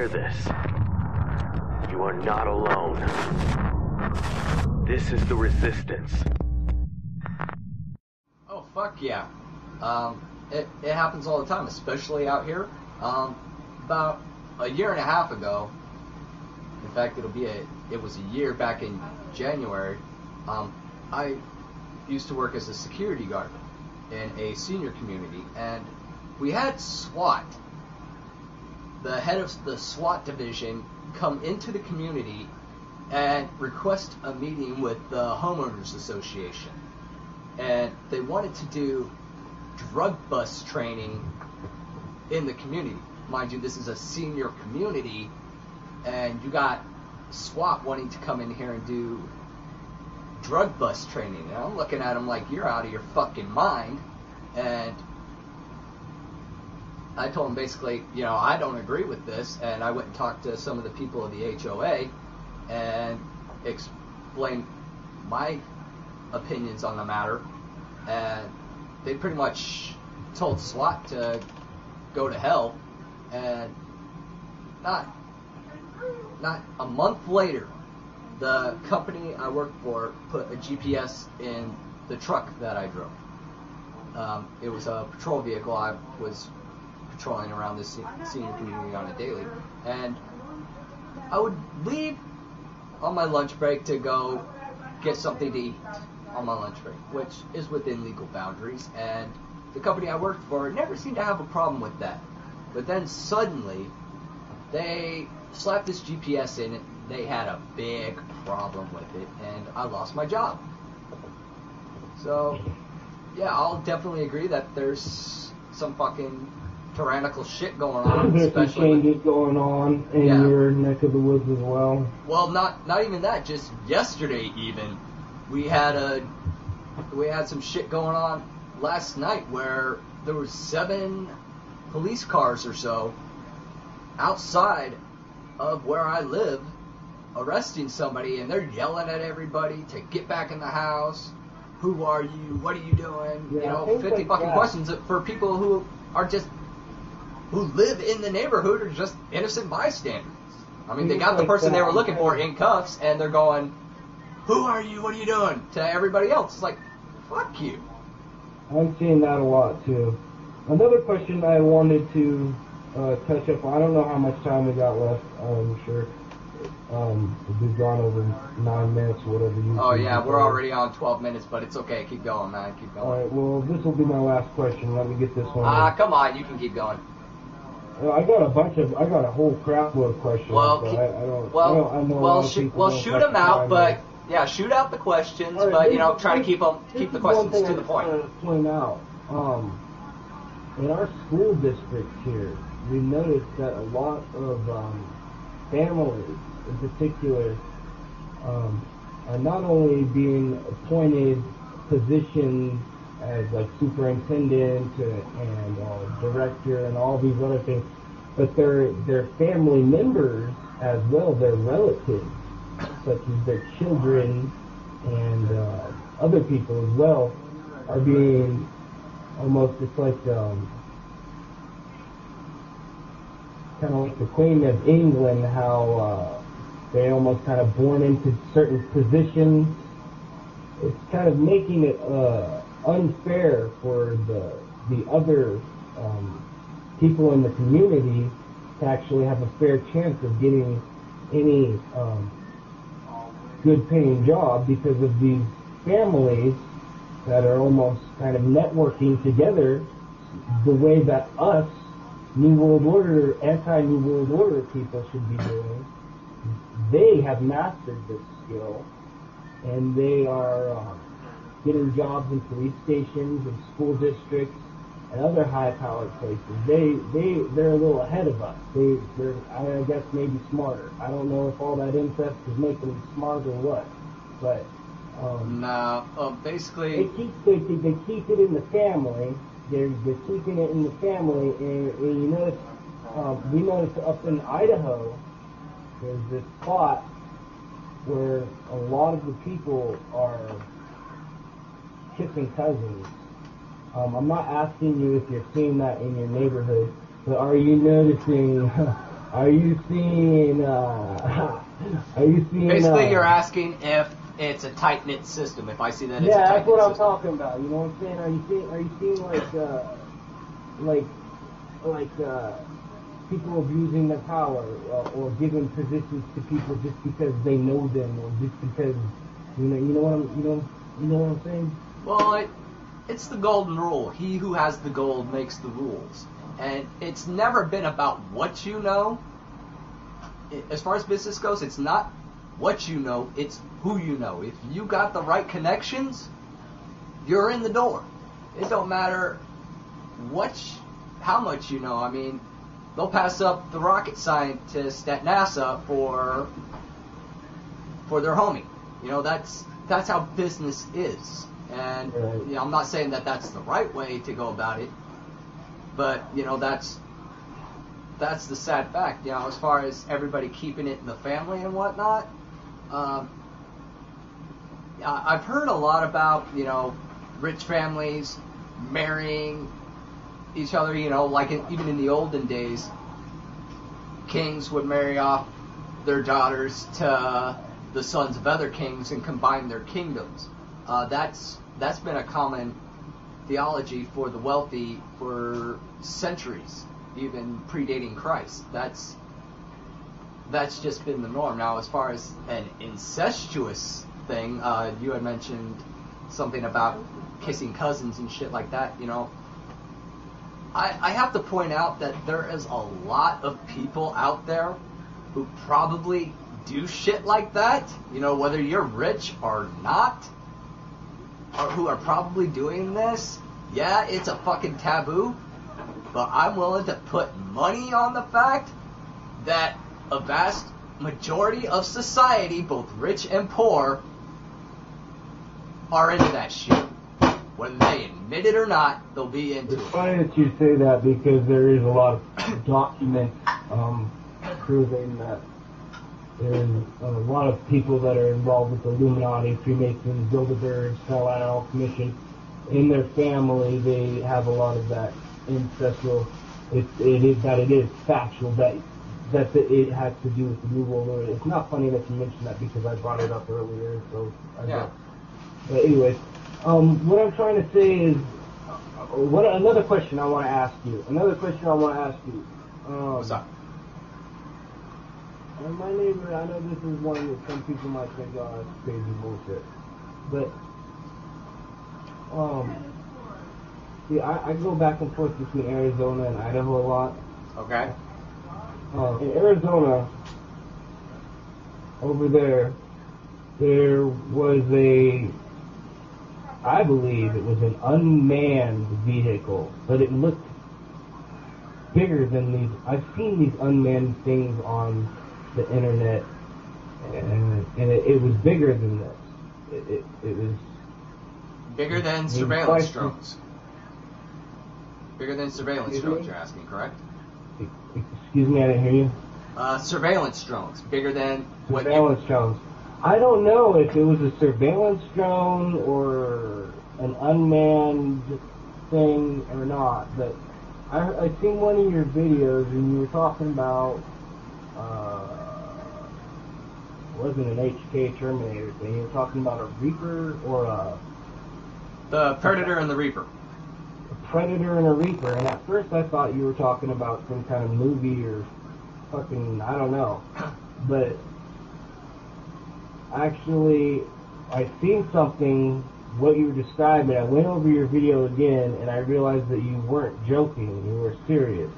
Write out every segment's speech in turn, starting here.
hear this, you are not alone. This is the Resistance. Oh, fuck yeah. It happens all the time, especially out here. About a year and a half ago, in fact, it was a year back in January, I used to work as a security guard in a senior community, and we had SWAT, the head of the SWAT division, come into the community and request a meeting with the homeowners association. And they wanted to do drug bust training in the community. Mind you, this is a senior community, and you got SWAT wanting to come in here and do drug bust training. And I'm looking at them like, you're out of your fucking mind. And I told them basically, I don't agree with this. And I went and talked to some of the people of the HOA and explained my opinions on the matter. And they pretty much told SWAT to go to hell. And not a month later, the company I worked for put a GPS in the truck that I drove. It was a patrol vehicle. I was patrolling around this senior community on a daily. And I would leave on my lunch break to go get something to eat on my lunch break, which is within legal boundaries. And the company I worked for never seemed to have a problem with that. But then suddenly, they slapped this GPS in it. They had a big problem with it, and I lost my job. So, yeah, I'll definitely agree that there's some fucking tyrannical shit going on. There's some changes going on in your neck of the woods as well. Well, not even that. Just yesterday, even we had some shit going on last night where there was 7 police cars or so outside of where I live arresting somebody, and they're yelling at everybody to get back in the house. Who are you? What are you doing? 50 like fucking questions for people who live in the neighborhood or just innocent bystanders. I mean, they got the person they were looking for in cuffs, and they're going, "Who are you? What are you doing?" to everybody else. It's like, fuck you. I'm seeing that a lot too. Another question I wanted to touch up on. I don't know how much time we got left. I'm sure we've gone over 9 minutes or whatever you. Oh yeah, we're already on 12 minutes, but it's okay. Keep going, man. Keep going. All right. Well, this will be my last question. Let me get this one. Come on, you can keep going. I got a whole crap load of questions. Shoot them out, but yeah, shoot out the questions, right, but try to keep the questions to the point. Point out, in our school district here, we noticed that a lot of families, in particular, are not only being appointed positions as like superintendent and director and all these other things, but their family members as well, their relatives, such as their children and other people as well, are being almost just like kind of like the Queen of England, how they almost kind of born into certain positions. It's kind of making it unfair for the other people in the community to actually have a fair chance of getting any good paying job because of these families that are almost kind of networking together the way that us New World Order, anti-New World Order people should be doing. They have mastered this skill, and they are getting jobs in police stations and school districts and other high-powered places. They're a little ahead of us. They're I guess maybe smarter. I don't know if all that incest is making them smart or what, but basically they keep it in the family. They're keeping it in the family, and you notice we noticed up in Idaho there's this spot where a lot of the people are kissing cousins. I'm not asking you if you're seeing that in your neighborhood, but are you noticing Are you seeing? Are you seeing? Basically, you're asking if it's a tight knit system. If I see that it's a Yeah, tight that's what knit I'm system. talking about. You know what I'm saying? Are you seeing like people abusing their power or giving positions to people just because they know them or just because you know what I'm saying? Well, it's the golden rule. He who has the gold makes the rules. And it's never been about what you know. As far as business goes, it's not what you know, it's who you know. If you got the right connections, you're in the door. It don't matter how much you know. I mean, they'll pass up the rocket scientist at NASA for their homie. You know, that's how business is. And you know, I'm not saying that that's the right way to go about it, but you know, that's the sad fact. You know, as far as everybody keeping it in the family and whatnot, I've heard a lot about, you know, rich families marrying each other. You know, like even in the olden days, kings would marry off their daughters to the sons of other kings and combine their kingdoms. That's been a common theology for the wealthy for centuries, even predating Christ. That's just been the norm. Now, as far as an incestuous thing, you had mentioned something about kissing cousins and shit like that. You know, I have to point out that there is a lot of people out there who probably do shit like that. You know, whether you're rich or not, or who are probably doing this. Yeah, it's a fucking taboo, but I'm willing to put money on the fact that a vast majority of society, both rich and poor, are into that shit. Whether they admit it or not, they'll be into it. It's funny that you say that because there is a lot of documents proving that there's a lot of people that are involved with the Illuminati, Freemasons, Bilderbergs, Carlisle Commission. In their family, they have a lot of that ancestral. It is factual that it has to do with the New World Order. It's not funny that you mentioned that because I brought it up earlier. So yeah. But anyways, what I'm trying to say is, another question I want to ask you. What's up? My neighbor, I know this is one that some people might think, oh, it's crazy bullshit. But, see, I go back and forth between Arizona and Idaho a lot. Okay. In Arizona, over there was I believe it was an unmanned vehicle, but it looked bigger than these. I've seen these unmanned things on the internet, and it was bigger than this. It was bigger than surveillance drones. Bigger than surveillance drones, you're asking, correct? Excuse me, I didn't hear you. Surveillance drones, bigger than surveillance drones. I don't know if it was a surveillance drone or an unmanned thing or not, but I seen one of your videos and you were talking about it wasn't an HK Terminator thing. You were talking about a Reaper or the Predator and the Reaper. A Predator and a Reaper, and at first I thought you were talking about some kind of movie or fucking, I don't know. But actually, I seen something, what you were describing. I went over your video again, and I realized that you weren't joking. You were serious.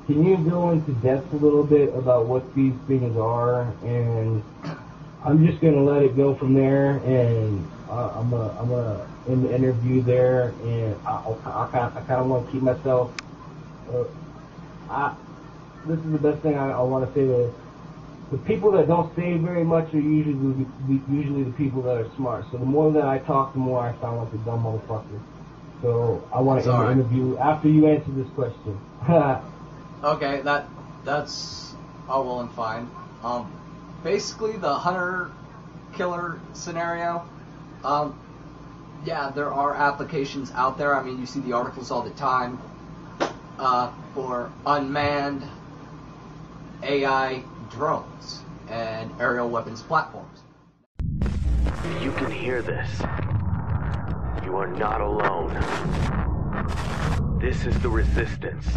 Can you go into depth a little bit about what these things are? And I'm just gonna let it go from there, and I'm gonna end the interview there, and I kind of want to keep myself. This is the best thing I want to say to the people that don't say very much are usually the people that are smart. So the more that I talk, the more I sound like a dumb motherfucker. So I want to end the interview after you answer this question. Okay, that's all well and fine. Basically, the hunter-killer scenario, yeah, there are applications out there. I mean, you see the articles all the time for unmanned AI drones and aerial weapons platforms. If you can hear this, you are not alone. This is the Resistance.